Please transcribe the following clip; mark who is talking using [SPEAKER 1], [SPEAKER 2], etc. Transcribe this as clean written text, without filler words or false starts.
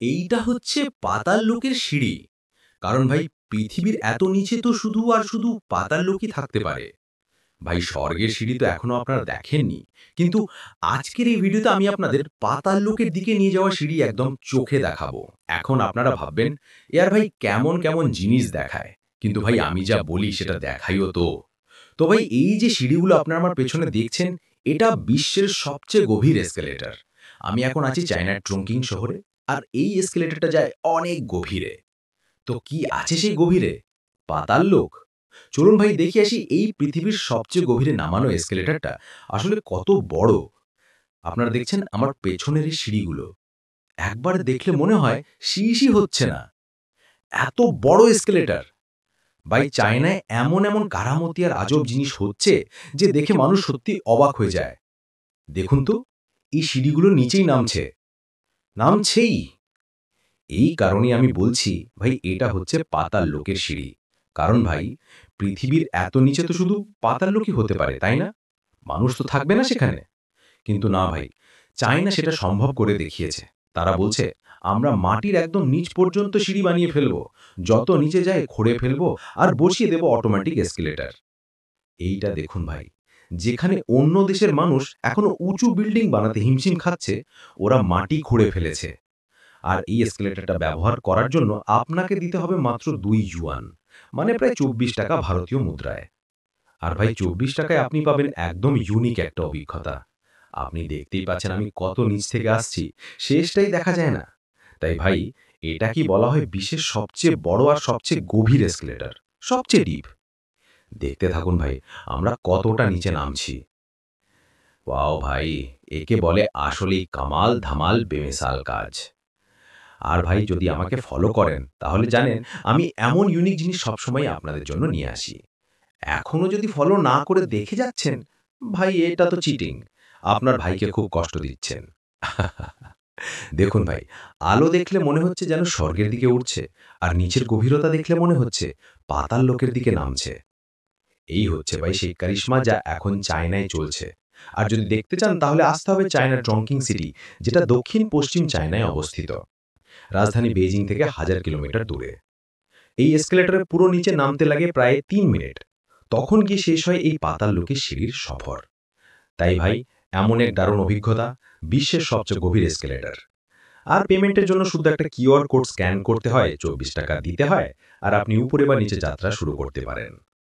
[SPEAKER 1] এইটা হচ্ছে পাতাল লোকের সিঁড়ি। কারণ ভাই পৃথিবীর এত নিচে তো শুধু আর শুধু পাতাল লোকই থাকতে পারে। ভাই স্বর্গের সিঁড়ি তো এখনো আপনারা দেখেননি। কিন্তু আজকের এই ভিডিওতে আমি আপনাদের পাতাল লোকের দিকে নিয়ে যাওয়া সিঁড়ি একদম চোখে দেখাবো। এখন আপনারা ভাববেন, এর ভাই কেমন কেমন জিনিস দেখায়, কিন্তু ভাই আমি যা বলি সেটা দেখাইও তো। তো ভাই এই যে সিঁড়িগুলো আপনারা আমার পেছনে দেখছেন, এটা বিশ্বের সবচেয়ে গভীর এসকেলেটর। আমি এখন আছি চায়নার ট্রুংকিং শহরে, আর এই এসকেলেটরটা যায় অনেক গভীরে। তো কি আছে সেই গভীরে? পাতাল লোক। চলুন ভাই দেখে আসি এই পৃথিবীর সবচেয়ে গভীরে নামানো এসকেলেটরটা আসলে কত বড়। আপনারা দেখছেন আমার পেছনের এই সিঁড়িগুলো, একবার দেখলে মনে হয় শি হচ্ছে না, এত বড় এসকেলেটর। ভাই চায়নায় এমন এমন কারামতি আর আজব জিনিস হচ্ছে যে দেখে মানুষ সত্যি অবাক হয়ে যায়। দেখুন তো, এই সিঁড়িগুলো নিচেই নামছেই। এই কারণে আমি বলছি ভাই এটা হচ্ছে পাতাল লোকের সিঁড়ি। কারণ ভাই পৃথিবীর এত নিচে তো শুধু পাতাল লোকই হতে পারে, তাই না? মানুষ তো থাকবে না সেখানে। কিন্তু না ভাই, চায়না সেটা সম্ভব করে দেখিয়েছে। তারা বলছে আমরা মাটির একদম নিচ পর্যন্ত সিঁড়ি বানিয়ে ফেলবো, যত নিচে যায় খুঁড়ে ফেলবো আর বসিয়ে দেবো অটোমেটিক এসকেলেটর। এইটা দেখুন ভাই, যেখানে অন্য দেশের মানুষ এখনো উঁচু বিল্ডিং বানাতে হিমশিম খাচ্ছে, ওরা মাটি খুঁড়ে ফেলেছে। আর এই এসকেলেটরটা ব্যবহার করার জন্য আপনাকে দিতে হবে মাত্র 2 ইউয়ান, মানে প্রায় 24 টাকা ভারতীয় মুদ্রায়। আর ভাই 24 টাকায় আপনি পাবেন একদম ইউনিক একটা অভিজ্ঞতা। আপনি দেখতেই পাচ্ছেন আমি কত নিচ থেকে আসছি, শেষটাই দেখা যায় না। তাই ভাই এটা কি বলা হয় বিশ্বের সবচেয়ে বড় আর সবচেয়ে গভীর এসকেলেটর, সবচেয়ে ডিপ। দেখতে থাকুন ভাই, আমরা কতটা নিচে নামছি। ওয়াও ভাই, একে বলে আসলেই কামাল ধামাল বেমিসাল কাজ। আর ভাই যদি আমাকে ফলো করেন তাহলে জানেন আমি এমন ইউনিক জিনিস সবসময় আপনাদের জন্য নিয়ে আসি। এখনো যদি ফলো না করে দেখে যাচ্ছেন, ভাই এটা তো চিটিং। আপনার ভাইকে খুব কষ্ট দিচ্ছেন। দেখুন ভাই, আলো দেখলে মনে হচ্ছে যেন স্বর্গের দিকে উঠছে, আর নিচের গভীরতা দেখলে মনে হচ্ছে পাতাল লোকের দিকে নামছে। এই হচ্ছে ভাই সেই কারিশমা যা এখন চায়নায় চলছে। আর যদি দেখতে চান তাহলে আসতে হবে চায়নার টংকিং সিটি, যেটা দক্ষিণ পশ্চিম চায়নায় অবস্থিত। রাজধানী বেইজিং থেকে 1000 কিলোমিটার দূরে। এই এসকেলেটরে পুরো নিচে নামতে লাগে প্রায় 3 মিনিট। তখন গিয়ে শেষ হয় এই পাতাল লোকের সিঁড়ির সফর। তাই ভাই এমন এক দারুণ অভিজ্ঞতা, বিশ্বের সবচেয়ে গভীর এসকেলেটর। আর পেমেন্টের জন্য শুধু একটা কিউআর কোড স্ক্যান করতে হয়, 24 টাকা দিতে হয়, আর আপনি উপরে বা নিচে যাত্রা শুরু করতে পারেন।